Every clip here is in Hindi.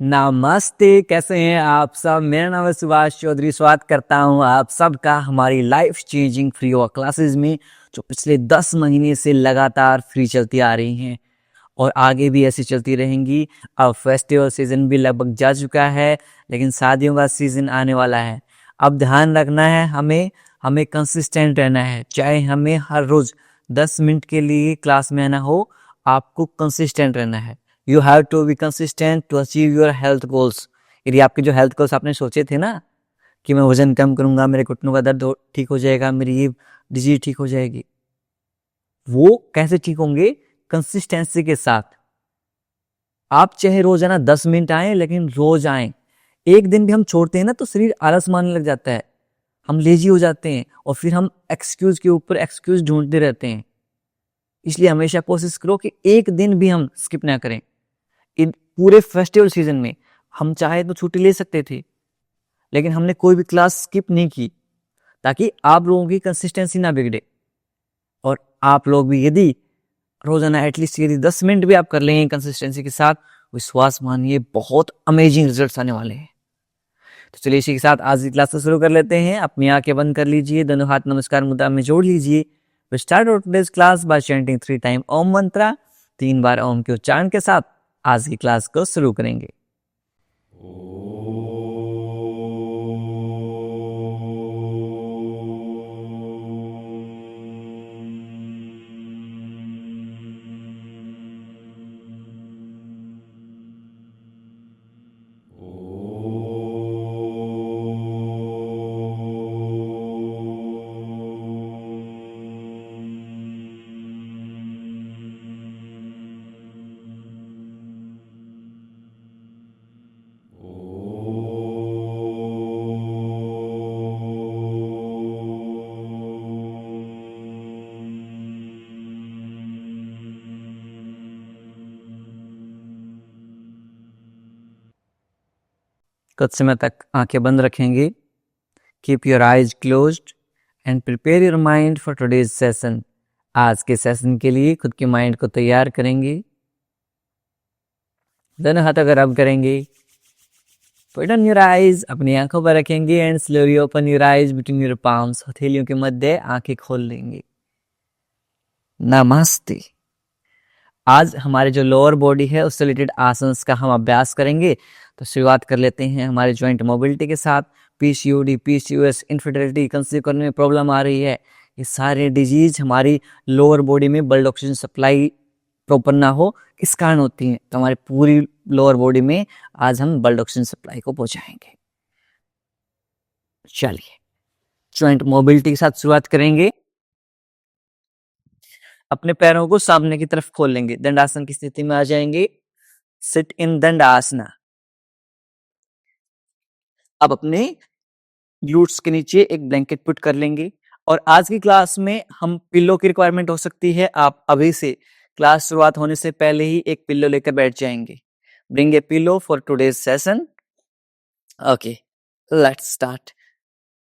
नमस्ते, कैसे हैं आप सब। मेरा नाम है सुभाष चौधरी। स्वागत करता हूं आप सबका हमारी life changing free yoga classes में, जो पिछले 10 महीने से लगातार फ्री चलती आ रही हैं और आगे भी ऐसी चलती रहेंगी। अब फेस्टिवल सीजन भी लगभग जा चुका है, लेकिन शादियों का सीजन आने वाला है। अब ध्यान रखना है, हमें हमें कंसिस्टेंट रहना है। चाहे हमें हर रोज 10 मिनट के लिए क्लास में आना हो, आपको कंसिस्टेंट रहना है। You have to be consistent to achieve your health goals. यदि आपके जो हेल्थ गोल्स आपने सोचे थे ना, कि मैं वजन कम करूंगा, मेरे घुटनों का दर्द ठीक हो जाएगा, मेरी ये डिजीज ठीक हो जाएगी, वो कैसे ठीक होंगे? कंसिस्टेंसी के साथ। आप चाहे रोजाना 10 मिनट आए, लेकिन रोज आए। एक दिन भी हम छोड़ते हैं ना, तो शरीर आलस मारने लग जाता है, हम लेजी हो जाते हैं और फिर हम एक्सक्यूज के ऊपर एक्सक्यूज ढूंढते रहते हैं। इसलिए हमेशा कोशिश करो कि एक दिन भी हम स्किप ना करें। इन पूरे फेस्टिवल सीजन में हम चाहे तो छुट्टी ले सकते थे, लेकिन हमने कोई भी क्लास स्किप नहीं की, ताकि आप लोगों की कंसिस्टेंसी ना बिगड़े। और आप लोग भी यदि रोजाना एटलीस्ट यदि 10 मिनट भी आप कर लेंगे कंसिस्टेंसी के साथ, विश्वास मानिए बहुत अमेजिंग रिजल्ट्स आने वाले हैं। तो चलिए इसी के साथ आज की क्लास शुरू कर लेते हैं। अपनी आंखें बंद कर लीजिए, दोनों हाथ नमस्कार मुद्रा में जोड़ लीजिए। We start our today's class by chanting 3 time Om mantra. 3 बार ओम के उच्चारण के साथ आज की क्लास को शुरू करेंगे। कुछ समय तक आंखें बंद रखेंगे। Keep your eyes closed end prepare your mind for today's session. आज के सेशन के लिए खुद के माइंड को तैयार करेंगे। दोनों हाथ अगर रब करेंगे, पुट ऑन योर आइज, अपनी आंखों पर रखेंगे and slowly open your eyes between your palms. हथेलियों के मध्य आंखें खोल लेंगे। नमस्ते। आज हमारे जो लोअर बॉडी है उससे रिलेटेड आसन्स का हम अभ्यास करेंगे। तो शुरुआत कर लेते हैं हमारे जॉइंट मोबिलिटी के साथ। पीसीओडी, पीसीओएस, इनफर्टिलिटी, कंसीव करने में प्रॉब्लम आ रही है, ये सारे डिजीज हमारी लोअर बॉडी में ब्लड ऑक्सीजन सप्लाई प्रॉपर ना हो, इस कारण होती हैं। तो हमारी पूरी लोअर बॉडी में आज हम ब्लड ऑक्सीजन सप्लाई को पहुंचाएंगे। चलिए जॉइंट मोबिलिटी के साथ शुरुआत करेंगे। अपने पैरों को सामने की तरफ खोल लेंगे, दंडासन की स्थिति में आ जाएंगे। Sit in Dandasana. अब अपने ग्लूट्स के नीचे एक ब्लैंकेट पुट कर लेंगे। और आज की क्लास में हम पिल्लो की रिक्वायरमेंट हो सकती है। आप अभी से क्लास शुरुआत होने से पहले ही एक पिल्लो लेकर बैठ जाएंगे। Bring a pillow for today's session. Okay, let's start.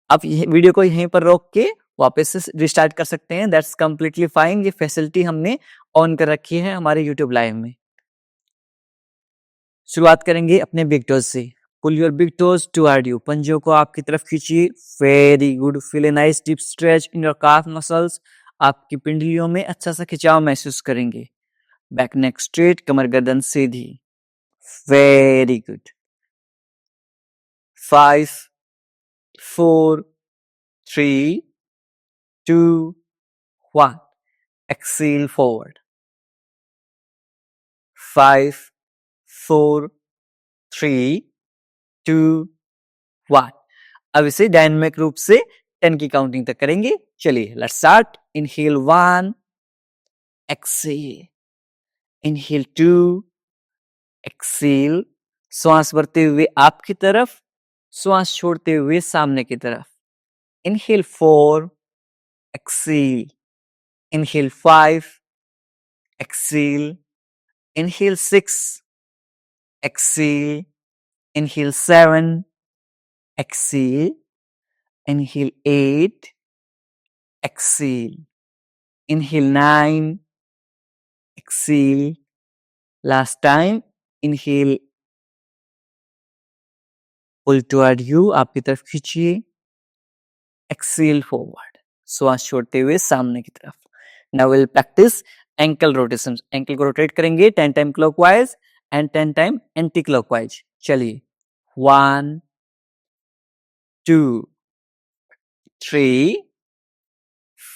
आप ये वीडियो को यहीं पर रोक के वापस से रिस्टार्ट कर सकते हैं, दैट्स कंप्लीटली फाइन। ये फैसिलिटी हमने ऑन कर रखी है हमारे यूट्यूब लाइव में। शुरुआत करेंगे अपने बिग टोज से। Pull your big toes toward you, पंजों को आपकी तरफ खींचिए। Very good. Feel a nice deep stretch in your calf muscles. आपकी पिंडलियों में अच्छा सा खिंचाव महसूस करेंगे। बैक नेक स्ट्रेट, कमर गर्दन सीधी। Very good. 5 4 3 2 1। Exhale forward. 5 4 3 2 1। अब इसे डायनामिक रूप से 10 की काउंटिंग तक करेंगे। चलिए let's start. Inhale 1, exhale. Inhale 2, exhale. श्वास भरते हुए आपकी तरफ, श्वास छोड़ते हुए सामने की तरफ। Inhale 4, exhale. Inhale 5, exhale. Inhale 6, exhale. Inhale 7, exhale. Inhale 8, exhale. Inhale 9, exhale. Last time, inhale pull toward you, आपकी तरफ खींचिए, एक्सेल फॉरवर्ड, श्वास छोड़ते हुए सामने की तरफ। Now will practice ankle rotation, ankle को रोटेट करेंगे 10 time clockwise and 10 time anti clockwise. चलिए 1 2 3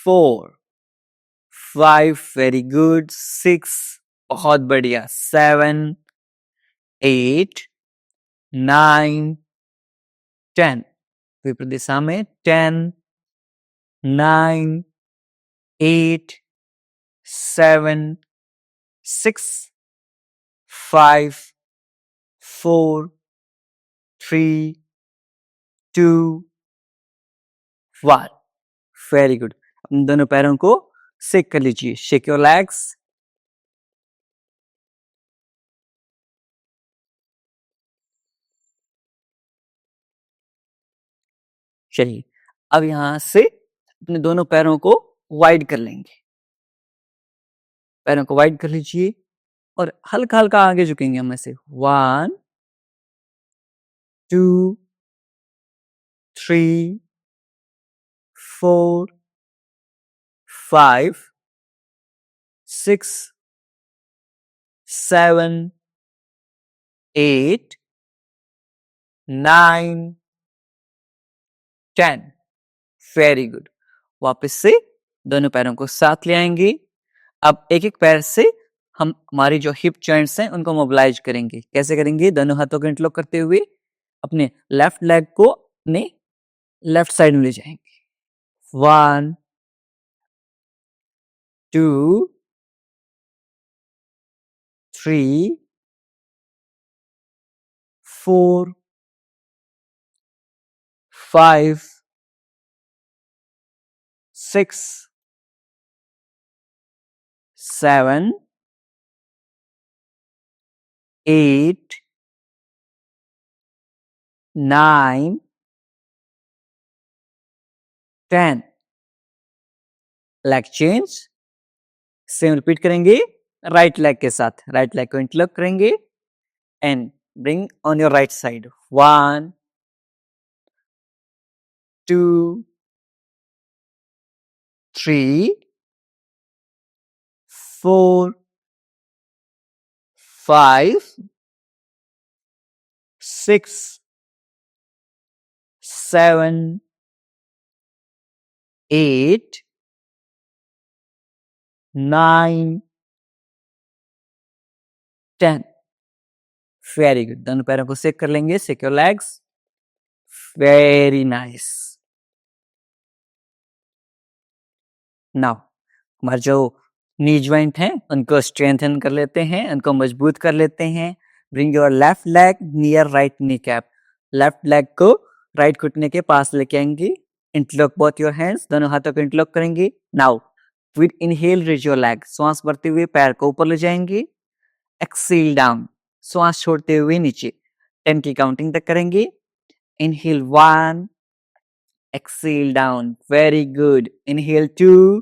4 5, वेरी गुड, 6, बहुत बढ़िया, 7 8 9 10, विपरीत दिशा में 10 9 8 7 6 5 4 3 2 1, वेरी गुड। अपने दोनों पैरों को शेक कर लीजिए, शेक योर लेग्स। चलिए अब यहां से अपने दोनों पैरों को वाइड कर लेंगे, पैरों को वाइड कर लीजिए और हल्का हल्का आगे झुकेंगे हम ऐसे, 1 2 3 4 5 6 7 8 9 10, वेरी गुड। वापस से दोनों पैरों को साथ ले आएंगे। अब एक एक पैर से हम हमारी जो हिप जॉइंट्स हैं उनको मोबिलाइज करेंगे। कैसे करेंगे? दोनों हाथों को इंटरलॉक करते हुए अपने लेफ्ट लेग को अपने लेफ्ट साइड में ले जाएंगे। 1 2 3 4 5 6 7 8 9 10, लेग चेंज, सेम रिपीट करेंगे राइट लेग के साथ। राइट लेग को इंटरलॉक करेंगे and bring on your right side. 1 2 3 4 5 6 7 8 9 10, very good. दोनों पैरों को शेक कर लेंगे, shake your legs, very nice. Now हमारे जो नी ज्वाइंट हैं उनको स्ट्रेंथन कर लेते हैं, उनको मजबूत कर लेते हैं। Bring your left leg near right knee cap, left leg को राइट घुटने के पास लेके आएंगे। इंटरलॉक बोथ योर हैंड्स, दोनों हाथों को इंटरलॉक करेंगे। Now with inhale raise your leg, श्वास भरते हुए पैर को ऊपर ले जाएंगे। एक्सेल डाउन, श्वास छोड़ते हुए नीचे 10 की काउंटिंग तक करेंगे। Inhale 1, exhale down, very good. Inhale 2,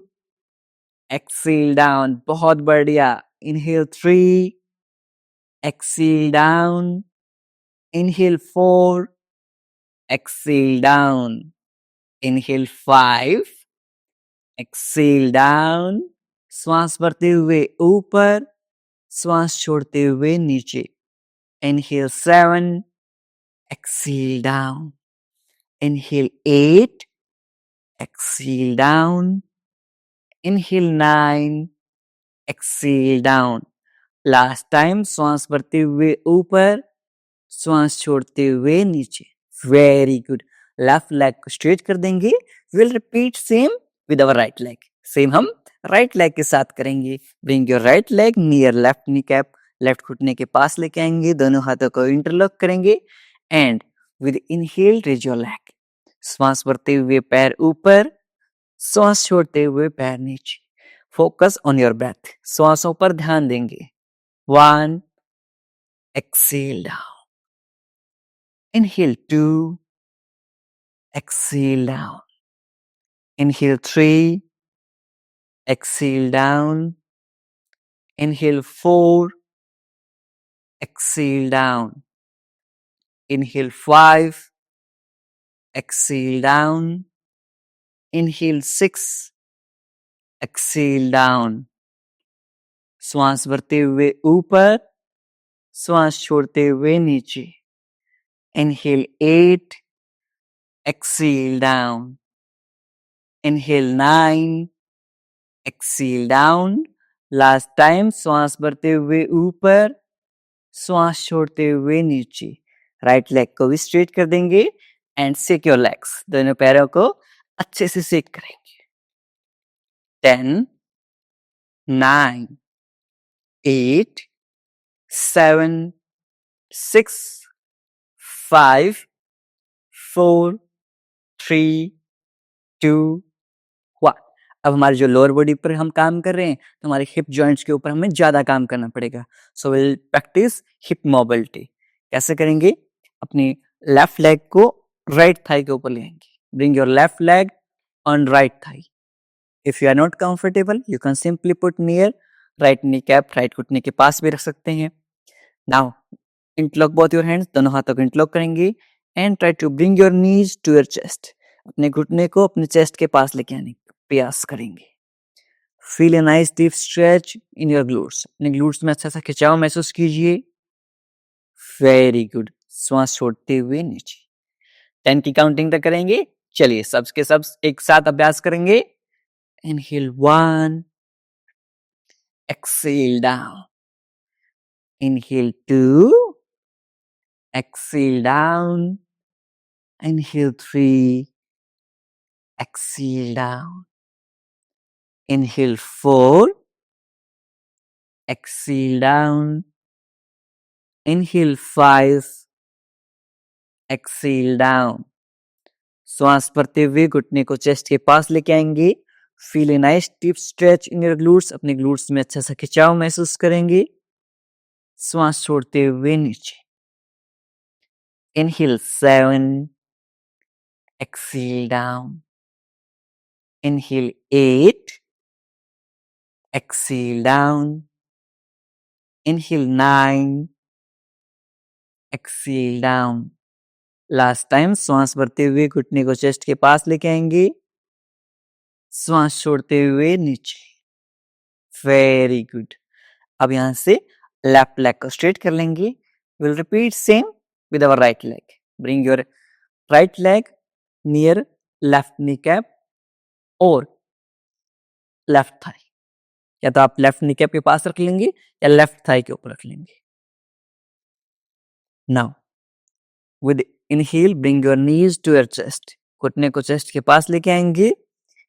exhale down, बहुत बढ़िया। Inhale 3, exhale down. Inhale 4, exhale down. Inhale 5, exhale down. श्वास भरते हुए ऊपर, श्वास छोड़ते हुए नीचे। Inhale 7, exhale down. Inhale 8, exhale down. Inhale 9, exhale down. Last time, श्वास भरते हुए ऊपर, श्वास छोड़ते हुए नीचे, वेरी गुड। लेफ्ट लेग को स्ट्रेच कर देंगे। Will repeat same with our right leg, same हम राइट लेग के साथ करेंगे। Bring your right leg near left knee cap, left घुटने के पास लेके आएंगे, दोनों हाथों को इंटरलॉक करेंगे and with inhale raise your leg, श्वास भरते हुए पैर ऊपर, श्वास छोड़ते हुए पैर नीचे। फोकस ऑन योर ब्रेथ, श्वासों पर ध्यान देंगे। 1, exhale down. Inhale 2, exhale down. Inhale 3, exhale down. Inhale 4, exhale down. Inhale 5. Exhale down. Inhale 6. Exhale down. श्वास भरते हुए ऊपर, श्वास छोड़ते हुए नीचे. Inhale 8. Exhale down. Inhale 9. Exhale down. Last time. श्वास भरते हुए ऊपर, श्वास छोड़ते हुए नीचे. राइट लेग को भी स्ट्रेट कर देंगे एंड शेक योर लेग्स. दोनों पैरों को अच्छे से शेक करेंगे. 10, 9, 8, 7, 6, 5, 4, 3, 2, 1. अब हमारे जो लोअर बॉडी पर हम काम कर रहे हैं तो हमारे हिप जॉइंट्स के ऊपर हमें ज्यादा काम करना पड़ेगा. So will practice hip mobility. कैसे करेंगे? अपनी लेफ्ट लेग को राइट थाई के ऊपर ले आएंगे. Bring your left leg on right thigh. If you are not comfortable you can simply put near right knee cap. Right घुटने के पास भी रख सकते हैं. Now interlock both your hands. दोनों हाथों को इंटरलॉक करेंगे and try to bring your knees to your chest. अपने घुटने को अपने चेस्ट के पास लेके आने का प्रयास करेंगे. Feel a nice deep stretch in your glutes. अपने ग्लूट्स में अच्छा सा खिंचाव महसूस कीजिए. Very good. श्वास छोड़ते हुए नीचे. 10 की काउंटिंग तक करेंगे. चलिए सबके सब एक साथ अभ्यास करेंगे. Inhale 1. Exhale down. Inhale 2. Exhale down. Inhale 3. Exhale down. Inhale 4. Exhale down. Inhale 5. Exhale down. श्वास भरते हुए घुटने को चेस्ट के पास लेके आएंगे. Feel a nice deep stretch in your glutes. अपने ग्लूट्स में अच्छा सा खिंचाव महसूस करेंगे. श्वास छोड़ते हुए नीचे. Inhale 7. Exhale down. Inhale 8. Exhale down. Inhale 9. Exhale down. Last time श्वास भरते हुए घुटने को चेस्ट के पास लेके आएंगे. श्वास छोड़ते हुए नीचे. Very good. अब यहां से लेफ्ट लेग को स्ट्रेट कर लेंगे. Will repeat same with our right leg. Bring your right leg near left knee cap और लेफ्ट थाई. या तो आप लेफ्ट नी कैप के पास रख लेंगे या लेफ्ट थाई के ऊपर रख लेंगे. Now with inhale bring your knees to your chest. घुटने को चेस्ट के पास लेके आएंगे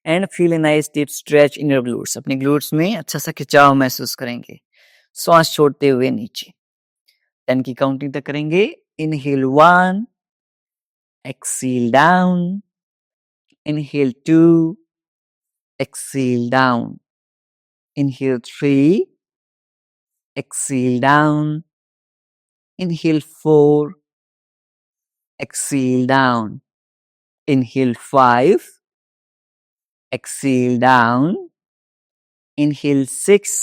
and feel a nice deep stretch in your glutes. अपने ग्लूट्स में अच्छा सा खिंचाव महसूस करेंगे. श्वास छोड़ते हुए नीचे. 10 की काउंटिंग तक करेंगे. Inhale 1. Exhale down. Inhale 2. Exhale down. Inhale 3. Exhale down. Inhale 4. Exhale down. Inhale 5. Exhale down. Inhale 6.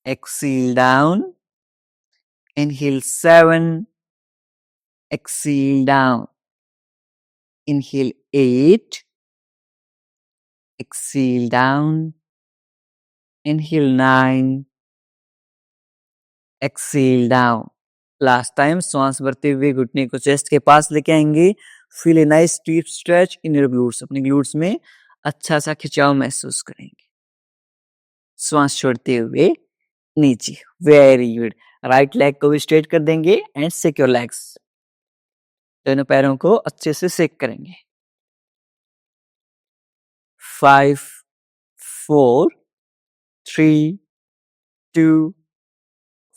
Exhale down. Inhale 7. Exhale down. Inhale 8. Exhale down. Inhale 9. Exhale down. Last time श्वास भरते हुए घुटने को चेस्ट के पास लेके आएंगे. Feel a nice deep stretch in your glutes. अपने ग्लूट्स में अच्छा सा खिंचाव महसूस करेंगे. श्वास छोड़ते हुए नीचे. Very good. राइट लेग को भी स्ट्रेट कर देंगे एंड शेक योर लेग्स. दोनों पैरों को अच्छे से शेक करेंगे. 5, 4, 3, 2,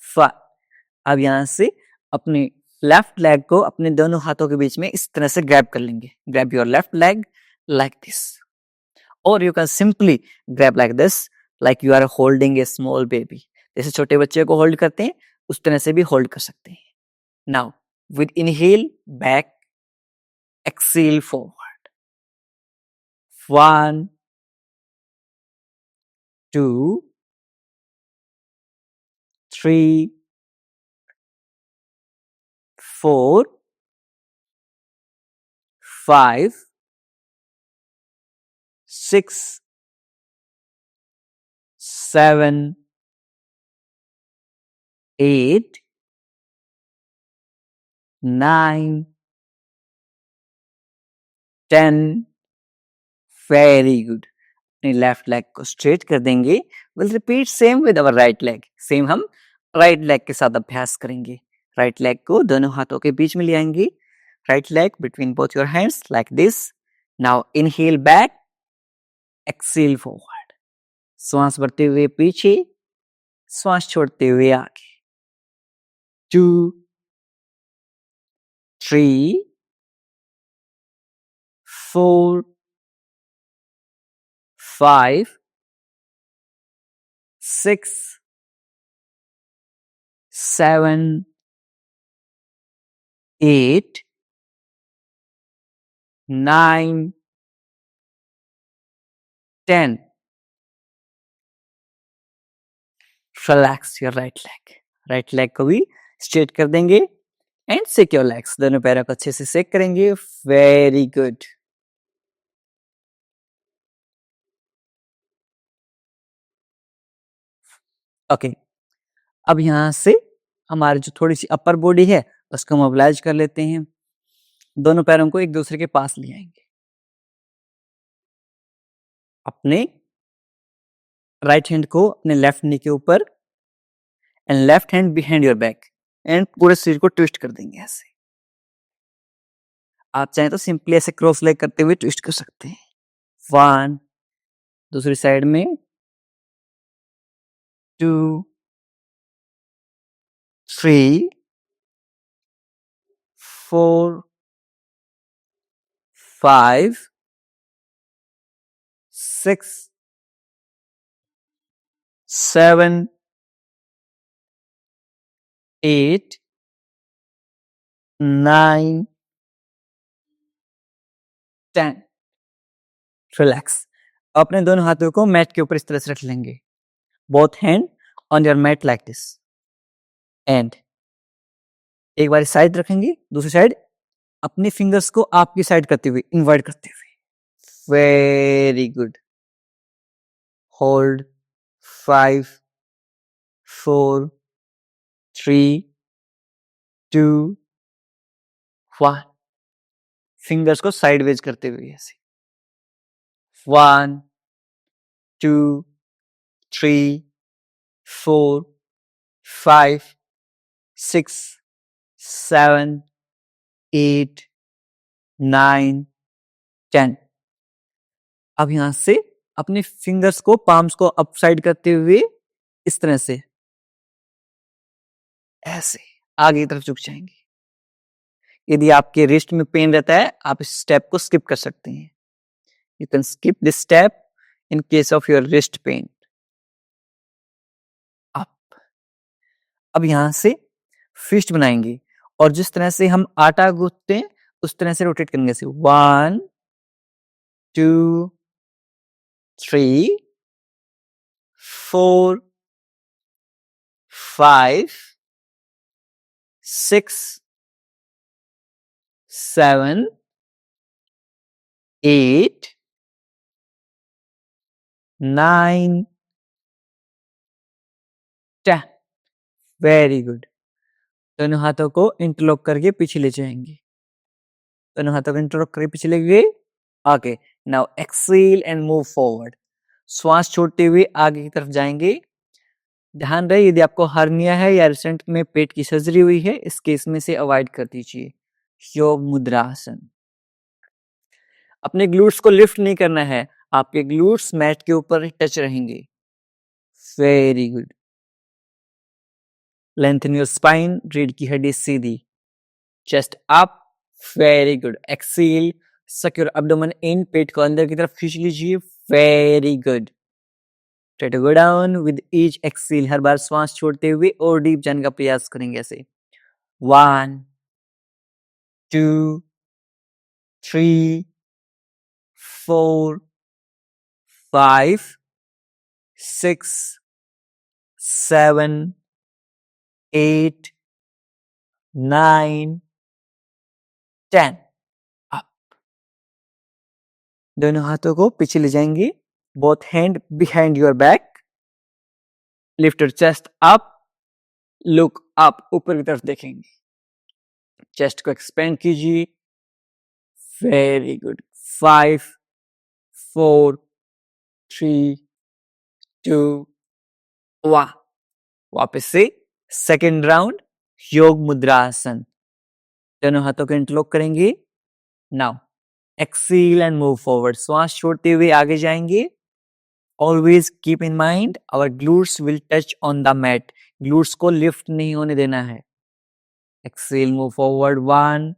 5. अब यहां से अपने लेफ्ट लेग को अपने दोनों हाथों के बीच में इस तरह से ग्रैब कर लेंगे. Grab your left leg like this. और you can simply grab like this like you are holding a small baby. जैसे छोटे बच्चे को होल्ड करते हैं उस तरह से भी होल्ड कर सकते हैं. Now with inhale back. Exhale forward. 1, 2, 3, 4 5 6 7 8 9 10 very good. अपनी लेफ्ट लेग को स्ट्रेट कर देंगे। Will repeat same with our right leg. Same हम राइट लेग के साथ अभ्यास करेंगे। राइट लेग को दोनों हाथों के बीच में ले आएंगे। Right leg between both your hands like this. Now inhale back, exhale forward. श्वास भरते हुए पीछे, श्वास छोड़ते हुए आगे। 2 3 4 5 6 7 8 9 10 relax your right leg. Right leg को भी स्ट्रेट कर देंगे एंड सेक योर लेग्स। दोनों पैरों को अच्छे से सेक करेंगे। Very good. ओके, अब यहां से हमारी जो थोड़ी सी अपर बॉडी है उसको मोबिलाइज कर लेते हैं। दोनों पैरों को एक दूसरे के पास ले आएंगे। अपने राइट हैंड को अपने लेफ्ट नी के ऊपर and left hand behind your back and पूरे शरीर को ट्विस्ट कर देंगे ऐसे। आप चाहें तो सिंपली ऐसे क्रॉस लेग करते हुए ट्विस्ट कर सकते हैं। 1 दूसरी साइड में 2 3 4 5 6 7 8 9 10 रिलैक्स। अपने दोनों हाथों को मैट के ऊपर इस तरह से रख लेंगे। Both hand on your mat like this and एक बार साइड रखेंगे, दूसरी साइड अपनी फिंगर्स को आपकी साइड करते हुए इनवर्ट करते हुए। Very good. होल्ड 5 4 3 2 1। फिंगर्स को साइडवेज करते हुए ऐसे। 1 2 3 4 5 6 7 8 9 10। अब यहां से अपने फिंगर्स को पाम्स को अप साइड करते हुए इस तरह से ऐसे आगे की तरफ झुक जाएंगे। यदि आपके रिस्ट में पेन रहता है आप इस स्टेप को स्किप कर सकते हैं। You can skip this step in case of your wrist pain. Up. अब यहां से फिस्ट बनाएंगे और जिस तरह से हम आटा गूंथते हैं उस तरह से रोटेट करेंगे। 1 2 3 4 5 6 7 8 9 10। Very good. दोनों हाथों को इंटरलॉक करके पीछे ले जाएंगे। दोनों हाथों को इंटरलॉक करके पीछे ले गए। Okay, now exhale and move forward. श्वास छोड़ते हुए आगे की तरफ जाएंगे। ध्यान रहे यदि आपको हर्निया है या रिसेंट में पेट की सर्जरी हुई है इस केस में से अवॉइड कर दीजिए। योग मुद्रासन। अपने ग्लूट्स को लिफ्ट नहीं करना है, आपके ग्लूट्स मैट के ऊपर टच रहेंगे। Very good. Lengthen your spine, रीढ़ की हड्डी सीधी। Chest up. Very good. Exhale, suck your abdomen in, पेट को अंदर की तरफ खींच लीजिए। Very good. Try to go down with each exhale. हर बार श्वास छोड़ते हुए और डीप जाने का प्रयास करेंगे ऐसे। 1 2 3 4 5 6 7 8 9 10 अप। दोनों हाथों को पीछे ले जाएंगे, both hand behind your back, lift your chest up, look up, ऊपर की तरफ देखेंगे, चेस्ट को एक्सपेंड कीजिए। Very good. 5 4 3 2 1। वापस से सेकेंड राउंड, योग मुद्रा आसन। दोनों हाथों को इंटरलॉक करेंगे। Now exhale and move forward, श्वास छोड़ते हुए आगे जाएंगे। Always keep in mind our glutes will touch on the mat, glutes को लिफ्ट नहीं होने देना है। Exhale, move forward. 1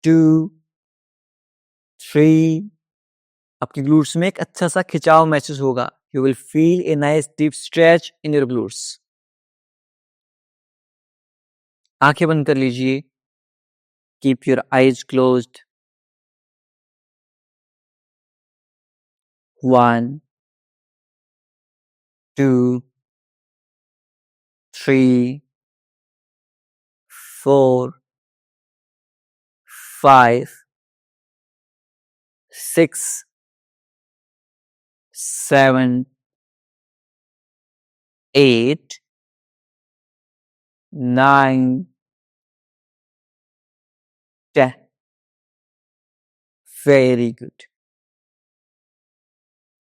2 3। आपके ग्लूट्स में एक अच्छा सा खिंचाव महसूस होगा। You will feel a nice deep stretch in your glutes. आंखें बंद कर लीजिए। Keep your eyes closed. 1 2 3 4 5 6 7 8 9 10। Very good.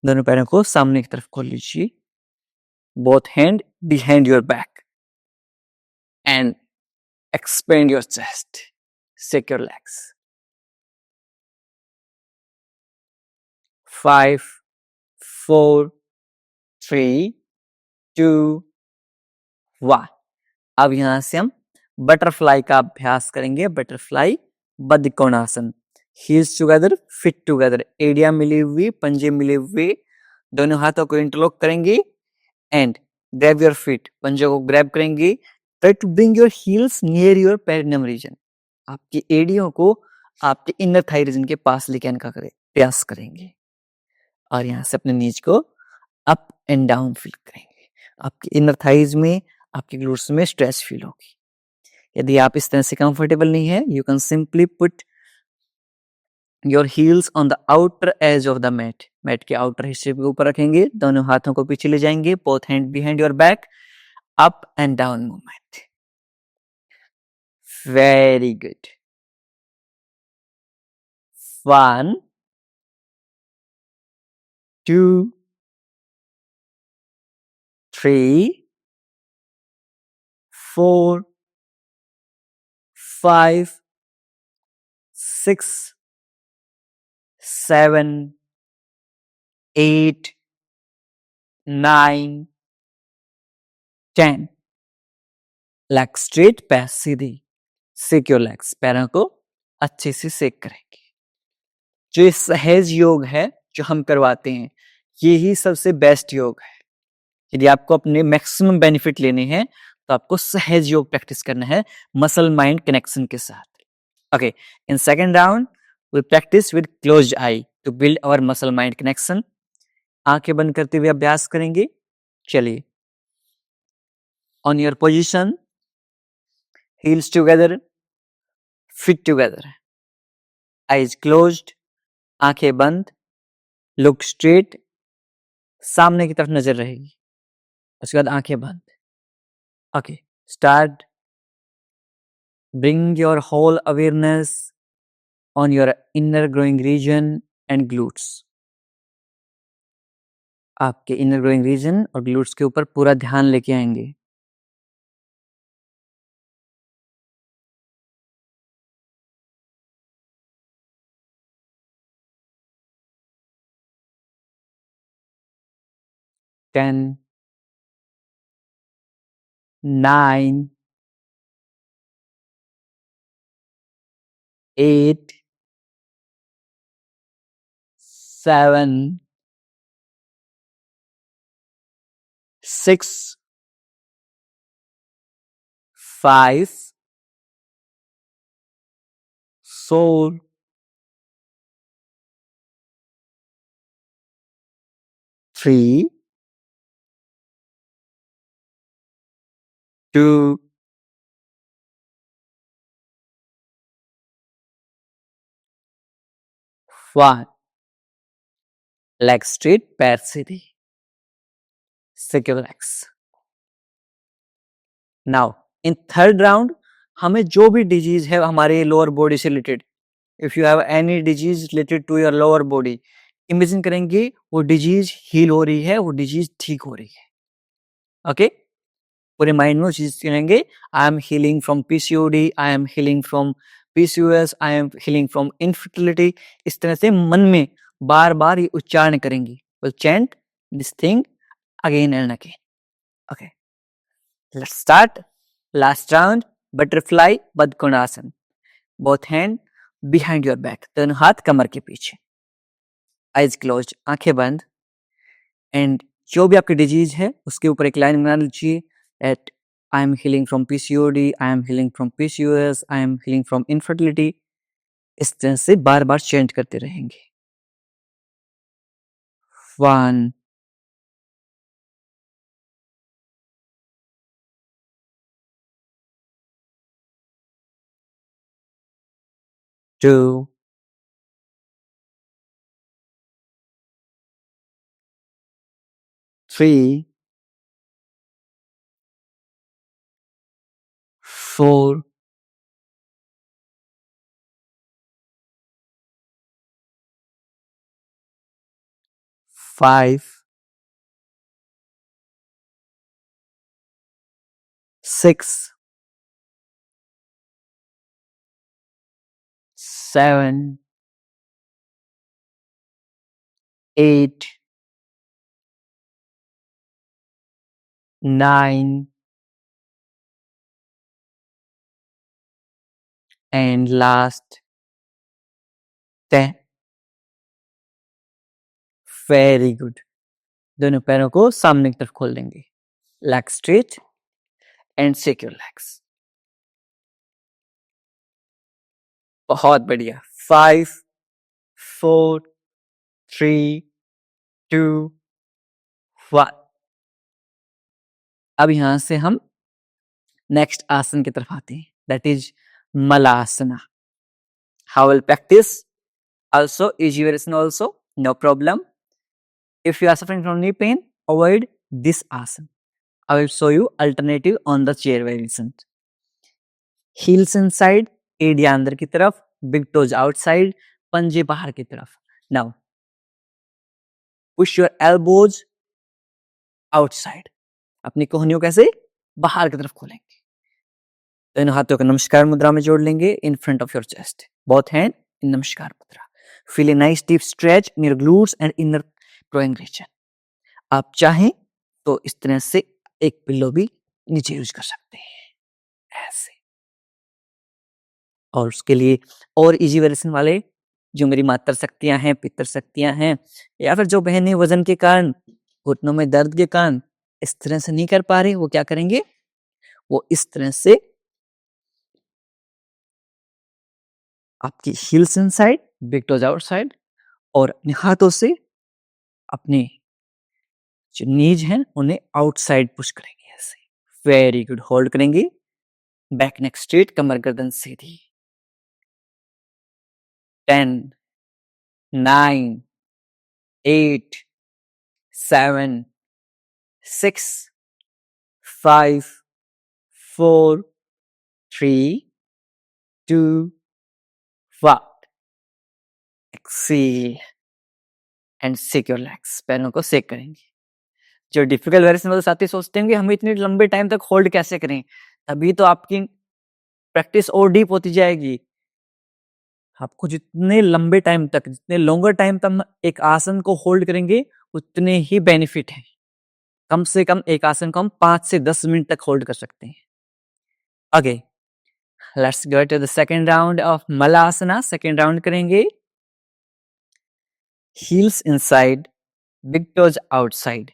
दोनों पैरों को सामने की तरफ खोल लीजिए। Both hand behind your back and expand your chest. Shake your legs. 5 4 3 2 1। अब यहां से हम बटरफ्लाई का अभ्यास करेंगे। Butterfly Baddha Konasana. Heels together, feet together, एड़ियां मिली हुई, पंजे मिले हुए। दोनों हाथों को इंटरलॉक करेंगे एंड ग्रैब योर फीट, पंजों को ग्रैब करेंगे। Try to bring your heels near your perineum region, आपकी एड़ियों को आपके इनर थाई रीजन के पास लेके आने का प्रयास करेंगे। और यहां से अपने नीज को अप एंड डाउन फील करेंगे। आपके इनर थाइज में, आपके ग्लूट्स में स्ट्रेच फील होगी। यदि आप इस तरह से कंफर्टेबल नहीं है, you can simply put your heels on the outer edge of the mat. Mat के आउटर हिस्से के ऊपर रखेंगे, दोनों हाथों को पीछे ले जाएंगे, both hand behind your back, up and down movement. Very good. 1 2 3 4 5 6 7 8 9 10। Leg straight, पैर सीधे। सेक योर लेग्स, पैरों को अच्छे से सेक करेंगे। जो ये सहज योग है जो हम करवाते हैं, ये ही सबसे बेस्ट योग है। यदि आपको अपने मैक्सिमम बेनिफिट लेने हैं तो आपको सहज योग प्रैक्टिस करना है मसल माइंड कनेक्शन के साथ। Okay, in second round we practice with closed eye to build our muscle mind connection. आंखें बंद करते हुए अभ्यास करेंगे। चलिए, on your position, heels together, feet together, eyes closed, आंखें बंद, लुक स्ट्रेट, सामने की तरफ नजर रहेगी। उसके बाद आंखें बंद। Okay, start. Bring your whole awareness on your inner growing region and glutes. आपके inner growing region और glutes के ऊपर पूरा ध्यान लेके आएंगे। Ten, 9, 8, 7, 6, 5, 4, 3, 2, One, leg straight, पैर सीधी. Secure legs. Now, in third round, हमें जो भी डिजीज है हमारे लोअर बॉडी से related, if you have any disease related to your lower body, imagine करेंगे वो डिजीज हील हो रही है, वो डिजीज ठीक हो रही है. ओके, पूरे माइंड में वो चीज करेंगे. आई am healing from PCOD, I am healing from PCOS, I am healing from infertility. इस तरह से मन में बार बार ये उच्चारण करेंगे. Will chant this thing again and again. Okay, let's start. Last round, butterfly Baddhakonasana. Both hand behind your back, दोनों हाथ कमर के पीछे. आइज क्लोज्ड, आंखें बंद. एंड जो भी आपकी डिजीज है उसके ऊपर एक लाइन बना लीजिए. At I am healing from PCOD, I am healing from PCOS, I am healing from infertility. इस तरह से बार बार चेंट करते रहेंगे. 1, 2, 3, 4, 5, 6, 7, 8, 9, and last 10. Very good. दोनों पैरों को सामने की तरफ खोल देंगे. Leg straight and secure legs. बहुत बढ़िया. 5, 4, 3, 2, 1. अब यहां से हम नेक्स्ट आसन की तरफ आते हैं, that is Malasana. How will practice also easy variation also, no problem. If you are suffering from knee pain, avoid this asana. I will show you alternative on the chair variation. Heels inside, एडिया अंदर की तरफ, big toes outside, पंजे बाहर की तरफ. Now push your elbows outside. अपनी कोहनियों कैसे बाहर की तरफ खोलेंगे. दोनों हाथों को नमस्कार मुद्रा में जोड़ लेंगे in front of your chest. Both hand in नमस्कार मुद्रा. Feel a nice deep stretch in your glutes and inner groin region. आप चाहें तो इस तरह से एक पिल्लो भी नीचे यूज कर सकते हैं ऐसे. और उसके लिए और इजी वेरिएशन वाले, जो मेरी मातृ शक्तियां हैं, पितृ शक्तियां हैं, या फिर जो बहनें वजन के कारण, घुटनों में दर्द के कारण इस तरह से नहीं कर पा रही, वो क्या करेंगे, वो इस तरह से आपकी heels inside, big toes outside, और अपने हाथों से अपने जो नीज हैं उन्हें आउटसाइड पुश करेंगे ऐसे. Very good. होल्ड करेंगे. बैक नेक स्ट्रेट, कमर गर्दन सीधी. 10, 9, 8, 7, 6, 5, 4, 3, 2, 1. Exhale and secure legs. पैरों को सेक करेंगे. जो डिफिकल्ट वेरिएशन वाले साथी सोचते हैं कि हम इतने लंबे टाइम तक होल्ड कैसे करें, तभी तो आपकी प्रैक्टिस और डीप होती जाएगी. आपको जितने लंबे टाइम तक, जितने लॉन्गर टाइम तक एक आसन को होल्ड करेंगे, उतने ही बेनिफिट है. कम से कम एक आसन को हम 5 से 10 मिनट तक होल्ड कर सकते हैं. Okay, let's go to the second round of Malasana. Second round करेंगे. Heels inside, big toes outside,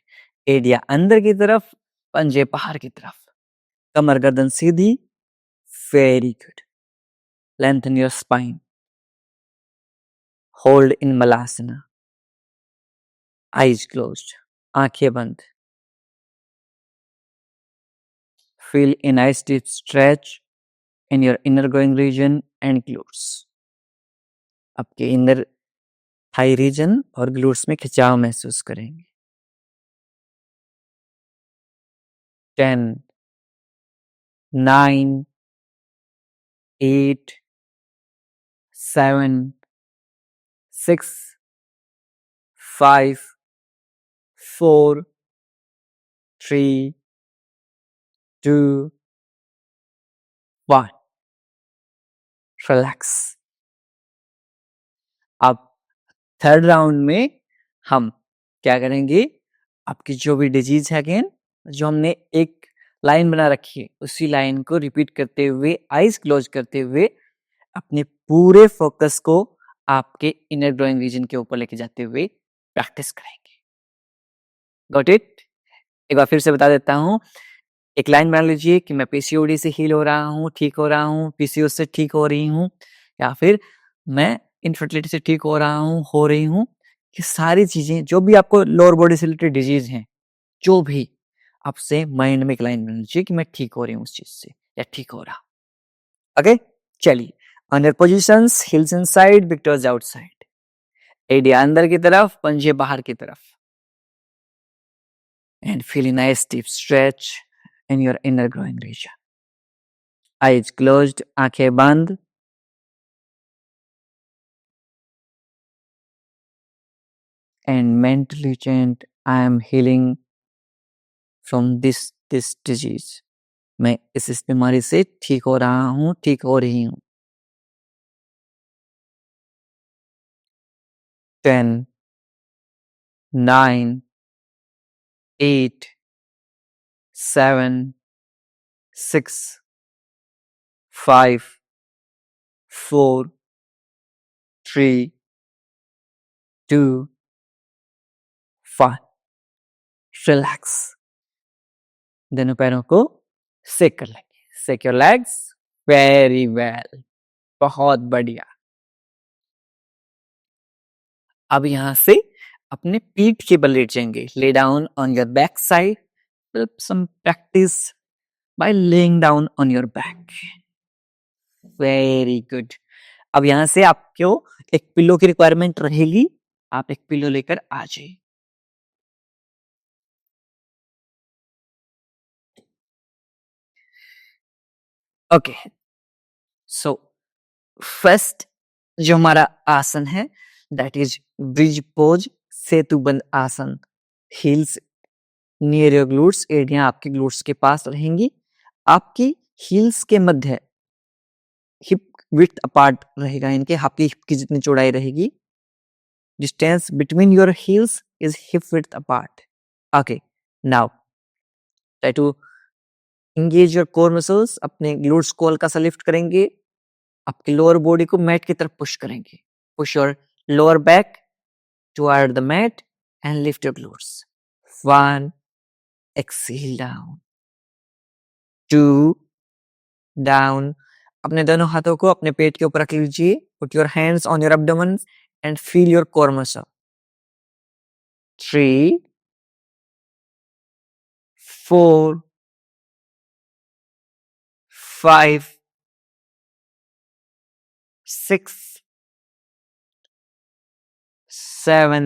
एडिया अंदर की तरफ, पंजे बाहर की तरफ, कमर गर्दन सीधी. Very good. Lengthen your spine. Hold in Malasana. Eyes closed, आंखें बंद. Feel a nice deep stretch in your inner groin region and glutes. आपके inner थाई रीजन और ग्लूट्स में खिंचाव महसूस करेंगे। 10, 9, 8, 7, 6, 5, 4, 3, 2, 1। रिलैक्स। अब थर्ड राउंड में हम क्या करेंगे, आपकी जो भी डिजीज है अगेन, जो हमने एक लाइन बना रखी है उसी लाइन को रिपीट करते हुए, आईज क्लोज करते हुए अपने पूरे फोकस को आपके इनर ग्रोइंग रीजन के ऊपर लेके जाते हुए प्रैक्टिस करेंगे। Got it? एक बार फिर से बता देता हूँ। एक लाइन बना लीजिए कि मैं पीसीओडी से हील हो रहा हूँ, ठीक हो रहा हूँ, पीसीओएस से ठीक हो रही हूँ, या फिर मैं इनफर्टिलिटी से ठीक हो रहा हूँ, हो रही हूँ। ये सारी चीजें जो भी आपको लोअर बॉडी से रिलेटेड डिजीज हैं, जो भी आपसे माइंड में एक लाइन बना लीजिए कि मैं ठीक हो रही हूँ उस चीज से, या ठीक हो रहा। ओके, चलिए। Under positions, heels inside, big toes outside. एडिया अंदर की तरफ, पंजे बाहर की तरफ। And feel a nice deep stretch in your inner groin region. Eyes closed, आंखें बंद। And mentally chant, I am healing from this disease. मैं इस बीमारी से ठीक हो रहा हूँ, ठीक हो रही हूँ। 10, 9, 8, 7, 6, 5, 4, 3, 2, 1। रिलैक्स। दोनों पैरों को सेक कर लेंगे। सेक योर लेग्स। वेरी वेल, बहुत बढ़िया। अब यहां से अपने पीठ के बल लेट जाएंगे। Lay down on your back side. Some practice by laying down on your back. Very good. अब यहां से आपको एक पिलो की रिक्वायरमेंट रहेगी। आप एक पिलो लेकर आ जाइए। ओके, सो फर्स्ट जो हमारा आसन है दैट इज ब्रिज पोज, सेतुबंद आसन। हील्स नियर योर ग्लूट्स, एड़ियां आपके ग्लूट्स के पास रहेंगी। आपकी हील्स के मध्य हिप विड्थ अपार्ट रहेगा, इनके आपकी हिप की जितनी चौड़ाई रहेगी। Distance between your heels is hip width apart. Okay, now try to engage your core muscles. अपने ग्लूट्स को हल्का सा लिफ्ट करेंगे। आपकी लोअर बॉडी को मैट की तरफ पुश करेंगे। Push your lower back toward the mat and lift your glutes. 1, exhale down. 2, down. अपने दोनों हाथों को अपने पेट के ऊपर रख लीजिए। Put your hands on your abdomen and feel your core muscle. 3, 4, 5, 6, 7,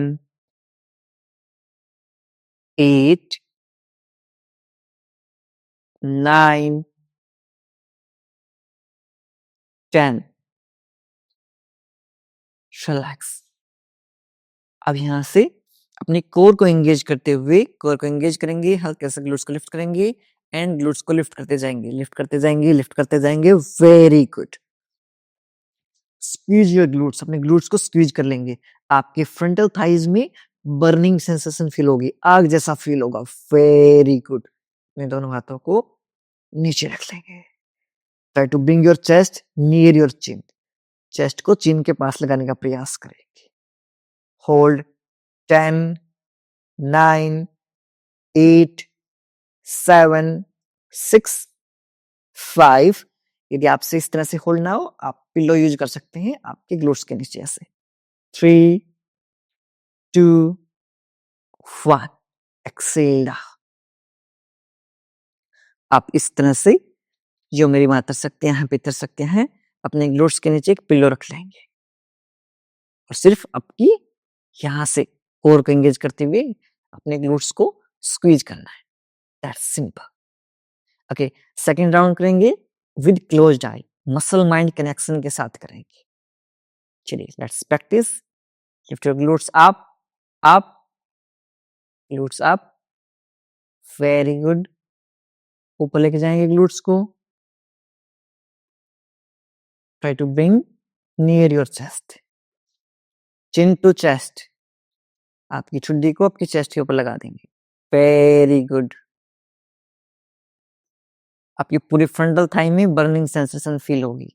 8, 9, 10. Relax. अब यहां से अपने कोर को एंगेज करते हुए, कोर को एंगेज करेंगे, हल्के से ग्लूट्स को लिफ्ट करेंगे एंड ग्लूट्स को लिफ्ट करते जाएंगे, लिफ्ट करते जाएंगे, लिफ्ट करते जाएंगे। Very good. Squeeze your glutes, अपने ग्लूट्स को स्क्वीज कर लेंगे। आपके फ्रंटल थाइज में बर्निंग सेंसेशन फील होगी, आग जैसा फील होगा। Very good. अपने दोनों हाथों को नीचे रख लेंगे। Try to bring your chest near your chin. Chest को चिन के पास लगाने का प्रयास करेंगे। होल्ड 10, 9, 8, 7, 6, 5। यदि आपसे इस तरह से होल्ड ना हो, आप पिलो यूज कर सकते हैं आपके ग्लूट्स के नीचे ऐसे। 3, 2, 1। एक्सेल। आप इस तरह से जो मेरी बात कर सकते हैं, यहाँ पे कर सकते हैं। अपने ग्लूट्स के नीचे एक पिलो रख लेंगे और सिर्फ आपकी यहाँ से कोर को एंगेज करते हुए अपने ग्लूट्स को स्क्वीज करना है। That's simple. Okay, second round करेंगे with closed eye, muscle mind connection के साथ करेंगे। चलिए let's practice. Lift your glutes up, up, glutes up, very good. ऊपर लेके जाएंगे ग्लूट्स को। Try to bring near your chest, chin to chest. आपकी ठुड्डी को आपकी चेस्ट के ऊपर लगा देंगे। Very good. आपकी पूरी फ्रंटल थाई में बर्निंग सेंसेशन फील होगी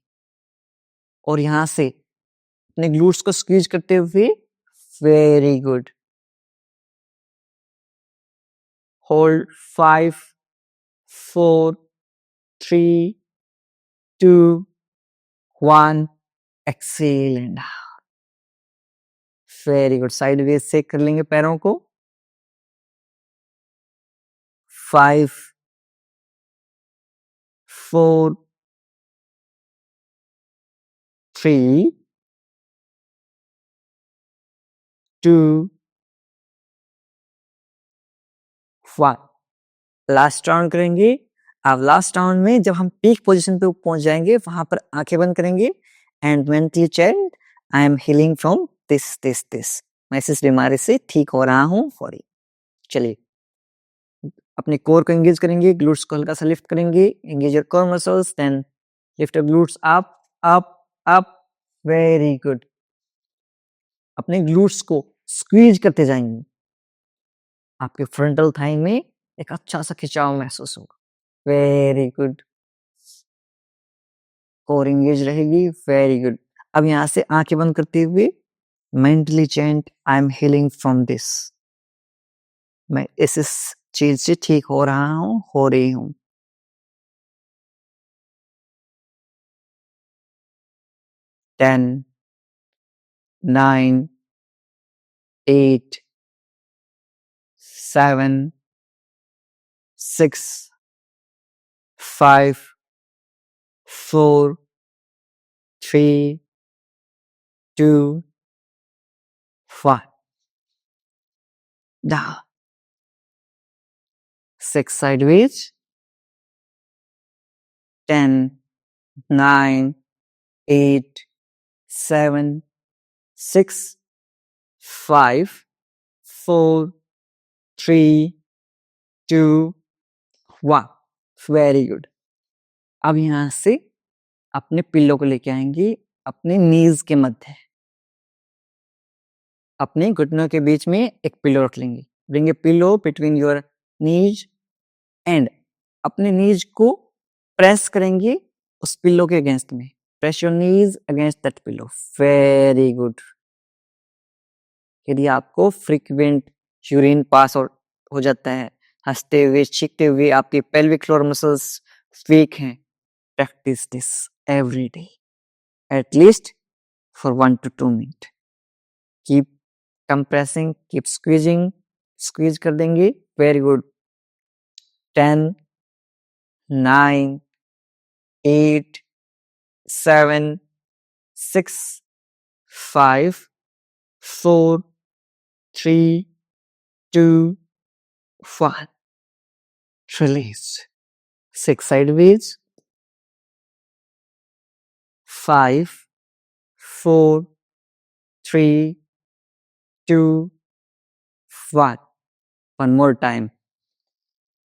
और यहां से अपने ग्लूट्स को स्क्वीज करते हुए, very good. Hold 5, 4, 3, 2, 1, exhale and out. Very good. Sideways से कर लेंगे पैरों को। 5, 4, 3, 2, 1। लास्ट राउंड करेंगे। अब लास्ट राउंड में जब हम पीक पोजीशन पे पहुंच जाएंगे वहां पर आंखें बंद करेंगे and mentally chant I am healing from this. मैं इस बीमारी से ठीक हो रहा हूं फॉरी। चलिए अपने कोर को एंगेज करेंगे, ग्लूट्स को हल्का सा लिफ्ट करेंगे, engage your core muscles, then lift your glutes up, up, up, very good. अपने ग्लूट्स को स्क्वीज करते जाएंगे। आपके फ्रंटल थाई में एक अच्छा सा खिंचाव महसूस होगा। Very good. कोर एंगेज रहेगी। Very good. अब यहां से आंखें बंद करते हुए mentally chant I am healing from this. मैं इस चीज से ठीक हो रहा हूं, हो रही हूं। 10, 9, 8, 7, 6, 5, 4, 3, 2, 1। Down. 6 sideways. 10, 9, 8, 7, 6, 5, 4, 3, 2, 1। Very good. अब यहां से अपने पिल्लो को लेके आएंगे अपने नीज के मध्य। अपने घुटनों के बीच में एक पिल्लो रख लेंगे। Bring a pillow between your knees and अपने नीज को प्रेस करेंगे उस पिल्लो के अगेंस्ट में। Press your knees against that pillow. Very good. यदि आपको फ्रीक्वेंट यूरिन पास हो जाता है, हंसते हुए चीखते हुए आपके पेल्विक फ्लोर मसल्स वीक हैं, practice this every day at least for 1 to 2 minutes। Keep compressing, keep squeezing, squeeze कर देंगे। Very good. 10, 9, 8, 7, 6, 5, 4, 3, 2, 1। Release. 6 sideways. 5, 4, 3, 2, 1। One more time.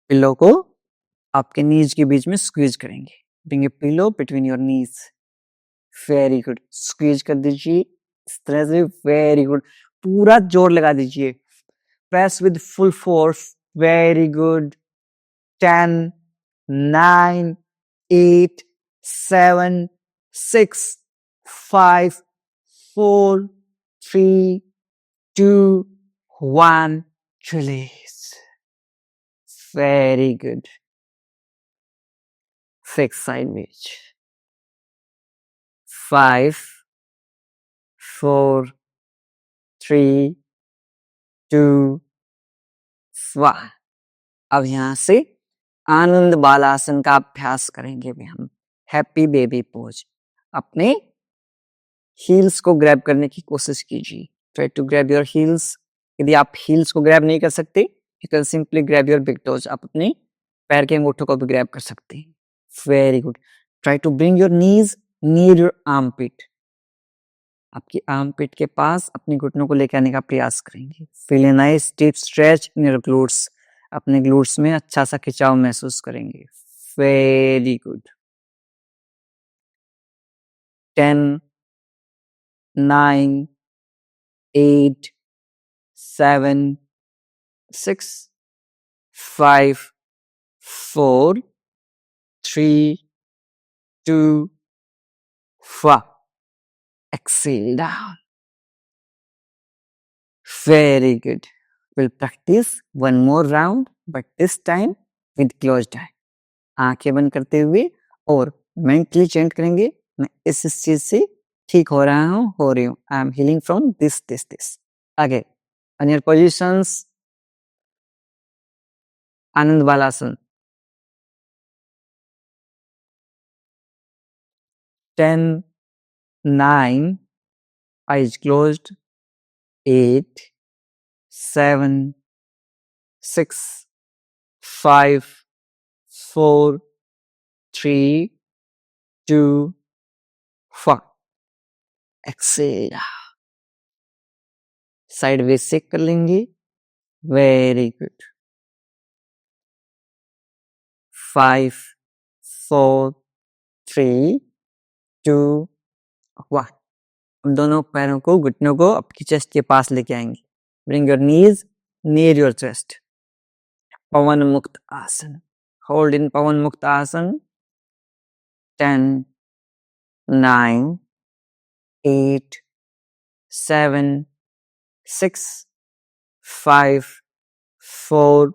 Pillow को आपके नीज के बीच में स्क्वीज करेंगे। Bring a pillow between your knees. Very good. Squeeze कर दीजिए इस तरह से। Very good. पूरा जोर लगा दीजिए। Press with full force. Very good. 10, 9, 8, 7, 6, 5, 4, 3, 2, 1। Release. Very good. Six sideways. 5, 4, 3, 2, 1। अब यहां से आनंद बालासन का अभ्यास करेंगे भी हम। Happy baby pose. अपने हील्स को ग्रैब करने की कोशिश कीजिए। Try to grab your heels. यदि आप हील्स को ग्रैब नहीं कर सकते, you can simply grab your big toes. आप अपने पैर के अंगूठों को भी ग्रैब कर सकते हैं। Very good. Try to bring your knees near your armpit. आपकी आर्म पिट के पास अपने घुटनों को लेकर आने का प्रयास करेंगे। Feel a nice deep stretch in your glutes. अपने ग्लूट्स में अच्छा सा खिंचाव महसूस करेंगे। Very good. 10, 9, 8, 7, 6, 5, 4, 3, 2, 1. Exhale down. Very good. We'll practice one more round, but this time with closed eye. आंखें बंद करते हुए और मेंटली चेंट करेंगे, मैं इस चीज से ठीक हो रहा हूँ, हो रही हूँ। I am healing from this. आगे on your positions, Anand Balasana. 10, 9, eyes closed, 8, 7, 6, 5, 4, 3, 2, 1. Excel. Sideways से कर लेंगे। Very good. 5, 4, 3, 2, 1. हम दोनों पैरों को, घुटनों को आपकी चेस्ट के पास लेके आएंगे। Bring your knees near your chest. Pawanmuktasana. Hold in पवन मुक्त आसन। 10, 9, 8, 7, 6, 5, 4,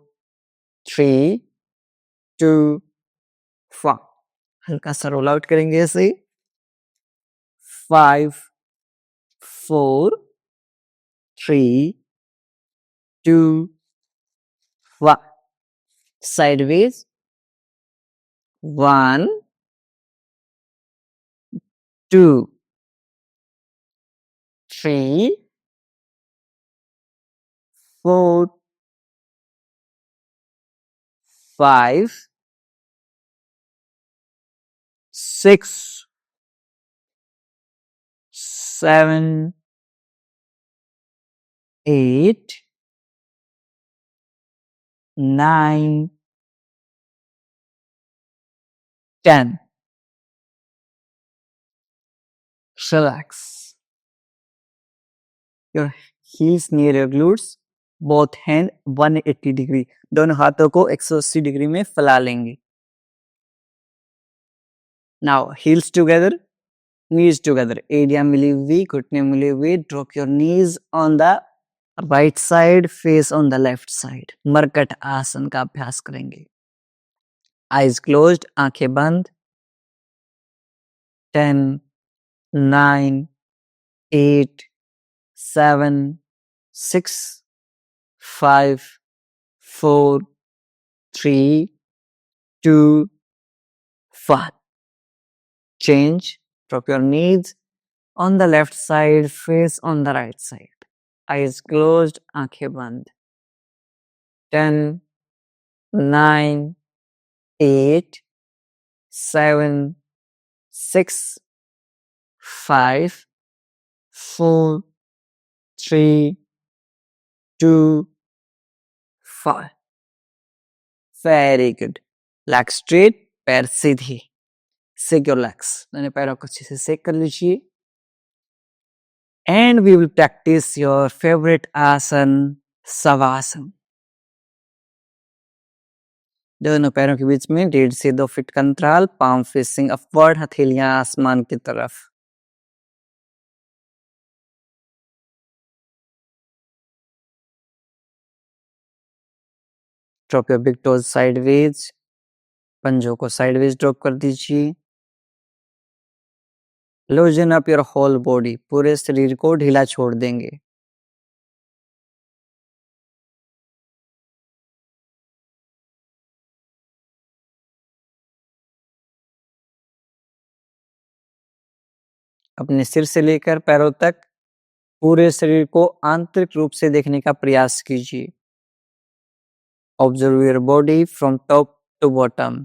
3, 2, 1. हल्का सा रोल आउट करेंगे ऐसे। 5, 4, 3, 2, 1. Sideways. 1, 2, 3, 4, 5, 6, 7, 8, 9, 10. Relax. Your heels near your glutes. Both hand 180 degree. दोनों हाथों को 180 डिग्री में फैला लेंगे। Now heels together, knees together. एड़ियां मिली हुई, घुटने मिले हुए। Drop your knees on the right side, face on the left side. मरकट आसन का अभ्यास करेंगे। Eyes closed, आंखें बंद। 10, 9, 8, 7, 6, 5, 4, 3, 2, 1. Change. Drop your knees on the left side, face on the right side. Eyes closed, आंखें बंद। 10, 9, 8, 7, 6, 5, 4, 3, 2, 1. Very good. Legs straight, पैर सीधे। Shake your legs. दोनों पैरों को अच्छे से शेक कर लीजिए। And we will practice your favorite आसन, शवासन। दोनों पैरों के बीच में 1.5 से 2 फीट का अंतराल, पाम फेसिंग अपवर्ड, हथेलियां आसमान की तरफ। Drop your big toes sideways. पंजों को साइडवेज ड्रॉप कर दीजिए। Loosen up your whole body. पूरे शरीर को ढीला छोड़ देंगे। अपने सिर से लेकर पैरों तक पूरे शरीर को आंतरिक रूप से देखने का प्रयास कीजिए। Observe your body from top to bottom.